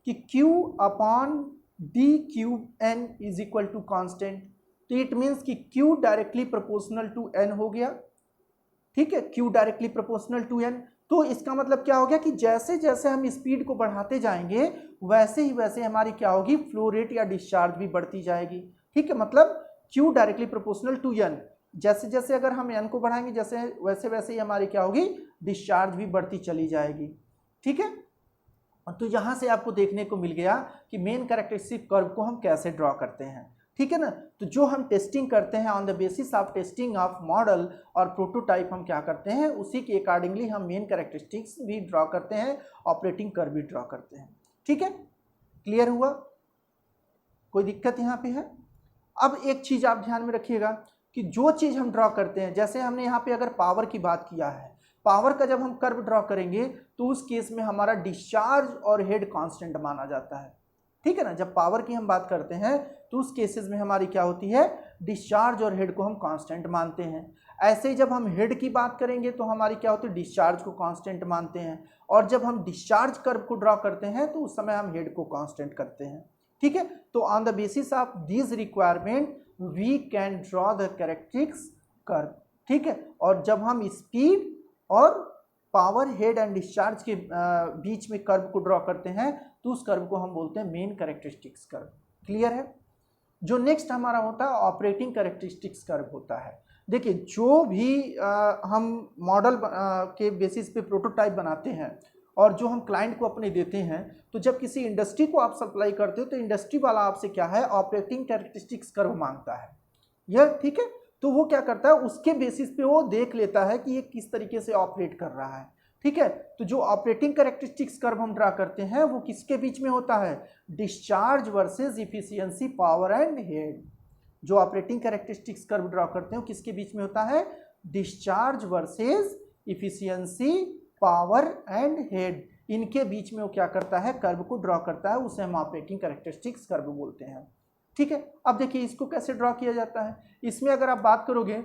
कि Q upon D cube N is equal to constant, तो इट मीन्स कि Q directly proportional to N हो गया। ठीक है, Q directly proportional to N, तो इसका मतलब क्या हो गया कि जैसे जैसे हम स्पीड को बढ़ाते जाएंगे वैसे ही वैसे हमारी क्या होगी, फ्लो रेट या डिस्चार्ज भी बढ़ती जाएगी। ठीक है, मतलब Q directly proportional to N, जैसे जैसे अगर हम एन को बढ़ाएंगे जैसे वैसे वैसे ही हमारी क्या होगी, डिस्चार्ज भी बढ़ती चली जाएगी। ठीक है, तो यहाँ से आपको देखने को मिल गया कि मेन कैरेक्टरिस्टिक कर्व को हम कैसे ड्रॉ करते हैं। ठीक है ना। तो जो हम टेस्टिंग करते हैं on the basis of testing of model और प्रोटोटाइप हम क्या करते हैं, उसी के अकॉर्डिंगली हम मेन कैरेक्टरिस्टिक्स भी ड्रॉ करते हैं, ऑपरेटिंग कर्व भी ड्रॉ करते हैं। ठीक है, क्लियर हुआ, कोई दिक्कत यहाँ पे है? अब एक चीज आप ध्यान में रखिएगा कि जो चीज हम ड्रॉ करते हैं, जैसे हमने यहाँ पे अगर पावर की बात किया है, पावर का जब हम कर्व ड्रॉ करेंगे तो उस केस में हमारा डिस्चार्ज और हेड कांस्टेंट माना जाता है। ठीक है ना, जब पावर की हम बात करते हैं तो उस केसेस में हमारी क्या होती है, डिस्चार्ज और हेड को हम कांस्टेंट मानते हैं। ऐसे ही जब हम हेड की बात करेंगे तो हमारी क्या होती है, डिस्चार्ज को कांस्टेंट मानते हैं, और जब हम डिस्चार्ज कर्व को ड्रॉ करते हैं तो उस समय हम हेड को कांस्टेंट करते हैं। ठीक है, तो on the basis of this requirement we can draw the characteristics curve. ठीक है, और जब हम स्पीड और पावर, हेड एंड डिस्चार्ज के बीच में कर्व को ड्रॉ करते हैं तो उस कर्व को हम बोलते हैं मेन कैरेक्टरिस्टिक्स कर्व। क्लियर है? जो नेक्स्ट हमारा होता है ऑपरेटिंग कैरेक्टरिस्टिक्स कर्व होता है। देखिए, जो भी हम मॉडल के बेसिस पे प्रोटोटाइप बनाते हैं और जो हम क्लाइंट को अपने देते हैं, तो जब किसी इंडस्ट्री को आप सप्लाई करते हो तो इंडस्ट्री वाला आपसे क्या है, ऑपरेटिंग कैरेक्टरिस्टिक्स कर्व मांगता है यह। ठीक है, तो वो क्या करता है, उसके बेसिस पे वो देख लेता है कि ये किस तरीके से ऑपरेट कर रहा है। ठीक है, तो जो ऑपरेटिंग कैरेक्टरिस्टिक्स कर्व हम ड्रा करते हैं वो किसके बीच में होता है, discharge versus efficiency, power and head. जो ऑपरेटिंग कैरेक्टरिस्टिक्स कर्व ड्रा करते हैं वो किसके बीच में होता है, discharge versus efficiency, power and head, इनके बीच में वो क्या करता है, कर्व को ड्रॉ करता है, उसे हम ऑपरेटिंग कैरेक्टरिस्टिक्स कर्व बोलते हैं। ठीक है, अब देखिए इसको कैसे ड्रॉ किया जाता है। इसमें अगर आप बात करोगे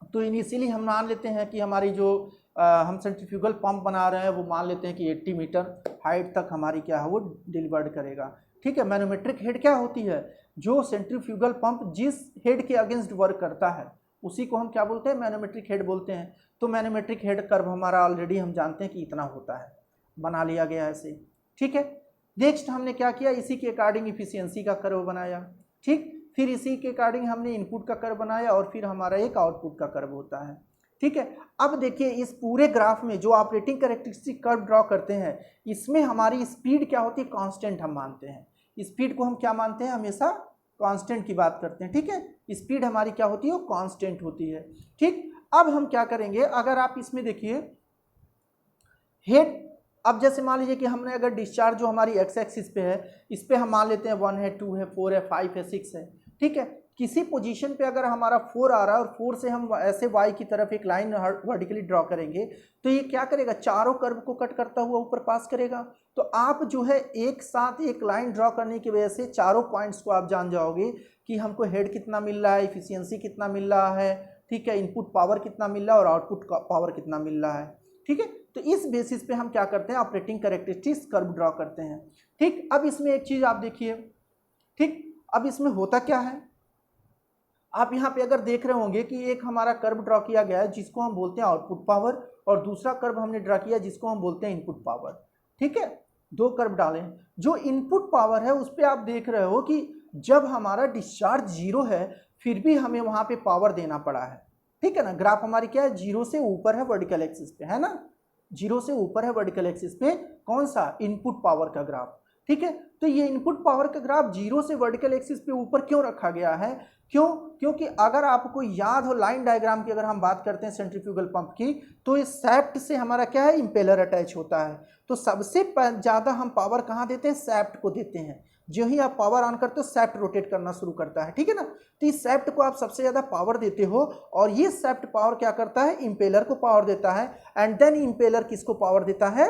तो इनिशियली हम मान लेते हैं कि हमारी जो हम सेंट्रीफ्यूगल पंप बना रहे हैं वो मान लेते हैं कि 80 मीटर हाइट तक हमारी क्या है वो डिलीवर्ड करेगा। ठीक है, मैनोमेट्रिक हेड क्या होती है, जो सेंट्रीफ्यूगल पंप जिस हेड के अगेंस्ट वर्क करता है उसी को हम क्या बोलते हैं, मैनोमेट्रिक हेड बोलते हैं। तो मैनोमेट्रिक हेड कर्व हमारा ऑलरेडी हम जानते हैं कि इतना होता है, बना लिया गया ऐसे। ठीक है, नेक्स्ट हमने क्या किया, इसी के अकॉर्डिंग इफिशियंसी का कर्व बनाया। ठीक, फिर इसी के अकॉर्डिंग हमने इनपुट का कर्व बनाया और फिर हमारा एक आउटपुट का कर्व होता है। ठीक है, अब देखिए इस पूरे ग्राफ में जो ऑपरेटिंग कैरेक्टरिस्टिक कर्व ड्रॉ करते हैं, इसमें हमारी स्पीड क्या होती है, कांस्टेंट हम मानते हैं। स्पीड को हम क्या मानते हैं, हमेशा कांस्टेंट की बात करते हैं। ठीक है, स्पीड हमारी क्या होती है, वो कांस्टेंट होती है। ठीक, अब हम क्या करेंगे, अगर आप इसमें देखिए हेड, अब जैसे मान लीजिए कि हमने अगर डिस्चार्ज जो हमारी एक्स एक्सिस पे है, इस पे हम मान लेते हैं 1 है, 2 है, 4 है, 5 है, 6 है। ठीक है, किसी पोजीशन पे अगर हमारा 4 आ रहा है और 4 से हम ऐसे वाई की तरफ एक लाइन वर्टिकली ड्रॉ करेंगे तो ये क्या करेगा, चारों कर्व को कट करता हुआ ऊपर पास करेगा। तो आप जो है एक साथ एक लाइन ड्रॉ करने की वजह से चारों पॉइंट्स को आप जान जाओगे कि हमको हेड कितना मिल रहा है, इफिशियंसी कितना मिल रहा है, ठीक है, इनपुट पावर कितना मिल रहा है और आउटपुट पावर कितना मिल रहा है। ठीक है, तो इस बेसिस पे हम क्या करते हैं, ऑपरेटिंग कैरेक्टरिस्टिक्स कर्व ड्रॉ करते हैं। ठीक, अब इसमें एक चीज आप देखिए। ठीक, अब इसमें होता क्या है, आप यहाँ पे अगर देख रहे होंगे कि एक हमारा कर्व ड्रॉ किया गया है जिसको हम बोलते हैं आउटपुट पावर, और दूसरा कर्व हमने ड्रॉ किया जिसको हम बोलते हैं इनपुट पावर। ठीक है, दो कर्व डाले हैं। जो इनपुट पावर है उस पर आप देख रहे हो कि जब हमारा डिस्चार्ज 0 है फिर भी हमें वहां पे पावर देना पड़ा है। ठीक है ना, ग्राफ हमारी क्या है, 0 से ऊपर है वर्टिकल एक्सिस पे, है ना, 0 से ऊपर है वर्टिकल एक्सिस पे, कौन सा, इनपुट पावर का ग्राफ। ठीक है, तो ये इनपुट पावर का ग्राफ 0 से वर्टिकल एक्सिस पे ऊपर क्यों रखा गया है, क्यों, क्योंकि अगर आपको याद हो लाइन डायग्राम की अगर हम बात करते हैं सेंट्रीफ्यूगल पंप की, तो इस सैफ्ट से हमारा क्या है, इंपेलर अटैच होता है। तो सबसे ज़्यादा हम पावर कहाँ देते हैं, सैफ्ट को देते हैं। जो ही आप पावर ऑन करते हो सैफ्ट रोटेट करना शुरू करता है। ठीक है ना, तो इस सैफ्ट को आप सबसे ज़्यादा पावर देते हो और ये सैफ्ट पावर क्या करता है, इंपेलर को पावर देता है, एंड देन इंपेलर किसको पावर देता है,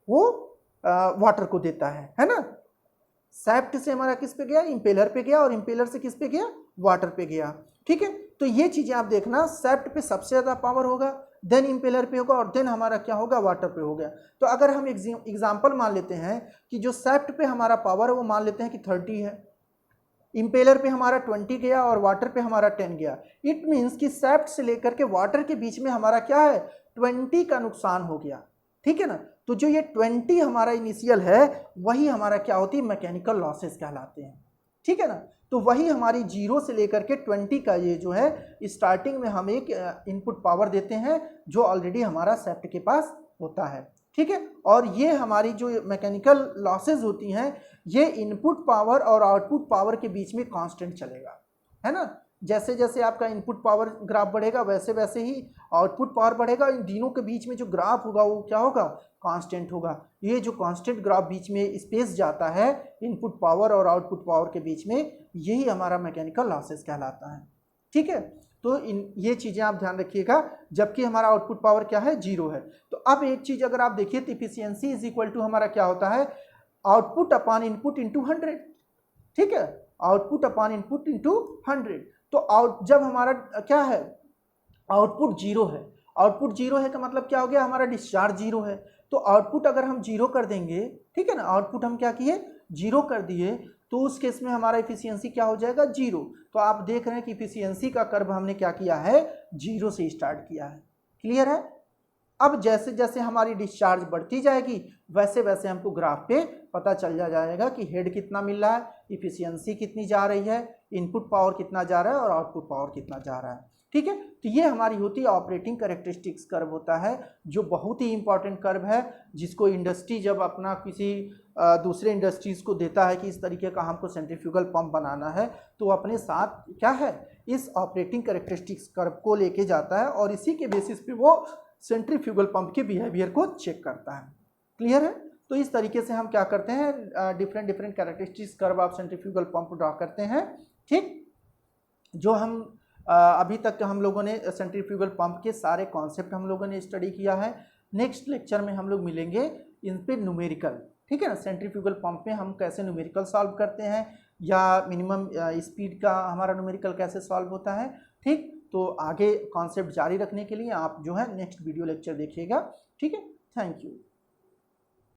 वो वाटर को देता है ना। सैफ्ट से हमारा किस पे गया, इंपेलर पे गया, और इंपेलर से किस पे गया, वाटर पे गया। ठीक है, तो ये चीजें आप देखना, सैफ्ट पे सबसे ज्यादा पावर होगा, देन इंपेलर पे होगा, और देन हमारा क्या होगा, वाटर पे हो गया। तो अगर हम एग्जांपल मान लेते हैं कि जो सैफ्ट पे हमारा पावर है वो मान लेते हैं कि 30 है, इंपेलर पे हमारा 20 गया और वाटर पे हमारा 10 गया। इट मीन्स कि सैफ्ट से लेकर के वाटर के बीच में हमारा क्या है, 20 का नुकसान हो गया। ठीक है ना, तो जो ये 20 हमारा इनिशियल है वही हमारा क्या होती है, मैकेनिकल लॉसेस कहलाते हैं। ठीक है ना, तो वही हमारी 0 से लेकर के 20 का ये जो है स्टार्टिंग में हम एक इनपुट पावर देते हैं जो ऑलरेडी हमारा सैफ्ट के पास होता है। ठीक है। और ये हमारी जो मैकेनिकल लॉसेज होती हैं ये इनपुट पावर और आउटपुट पावर के बीच में कांस्टेंट चलेगा, है ना। जैसे जैसे आपका इनपुट पावर ग्राफ बढ़ेगा वैसे वैसे ही आउटपुट पावर बढ़ेगा। इन तीनों के बीच में जो ग्राफ होगा वो क्या होगा, कांस्टेंट होगा। ये जो कांस्टेंट ग्राफ बीच में स्पेस जाता है इनपुट पावर और आउटपुट पावर के बीच में, यही हमारा मैकेनिकल लॉसेस कहलाता है, ठीक है। तो ये चीज़ें आप ध्यान रखिएगा, जबकि हमारा आउटपुट पावर क्या है, 0 है। तो अब एक चीज़ अगर आप देखिए तो इफिशियंसी इज इक्वल टू हमारा क्या होता है, आउटपुट अपॉन इनपुट इंटू 100, ठीक है, आउटपुट अपॉन इनपुट इंटू 100। तो जब हमारा क्या है, आउटपुट 0 है, आउटपुट 0 है का मतलब क्या हो गया, हमारा डिस्चार्ज 0 है। तो आउटपुट अगर हम 0 कर देंगे, ठीक है ना, आउटपुट हम क्या किए, 0 कर दिए, तो उस केस में हमारा इफिशियंसी क्या हो जाएगा, 0। तो आप देख रहे हैं कि इफिशियंसी का कर्व हमने क्या किया है, 0 से स्टार्ट किया है। क्लियर है। अब जैसे जैसे हमारी डिस्चार्ज बढ़ती जाएगी वैसे वैसे हमको ग्राफ पे पता चल जाएगा कि हेड कितना मिल रहा है, इफिशियंसी कितनी जा रही है, इनपुट पावर कितना जा रहा है और आउटपुट पावर कितना जा रहा है, ठीक है। तो ये हमारी होती है ऑपरेटिंग कैरेक्टरिस्टिक्स कर्व होता है, जो बहुत ही इंपॉर्टेंट कर्व है, जिसको इंडस्ट्री जब अपना किसी दूसरे इंडस्ट्रीज को देता है कि इस तरीके का हमको सेंट्रीफ्यूगल पंप बनाना है, तो अपने साथ क्या है, इस ऑपरेटिंग कैरेक्टरिस्टिक्स कर्व को लेके जाता है और इसी के बेसिस पे वो सेंट्रीफ्यूगल पंप के बिहेवियर को चेक करता है। क्लियर है। तो इस तरीके से हम क्या करते हैं, different different characteristics curve of centrifugal pump draw करते हैं, ठीक। जो हम अभी तक हम लोगों ने सेंट्रीफ्यूगल पंप के सारे कॉन्सेप्ट हम लोगों ने स्टडी किया है। नेक्स्ट लेक्चर में हम लोग मिलेंगे इन पे न्यूमेरिकल, ठीक है ना, सेंट्रीफ्यूगल पंप में हम कैसे न्यूमेरिकल सॉल्व करते हैं या मिनिमम स्पीड का हमारा न्यूमेरिकल कैसे सॉल्व होता है, ठीक। तो आगे कॉन्सेप्ट जारी रखने के लिए आप जो है नेक्स्ट वीडियो लेक्चर देखिएगा, ठीक है। Thank you.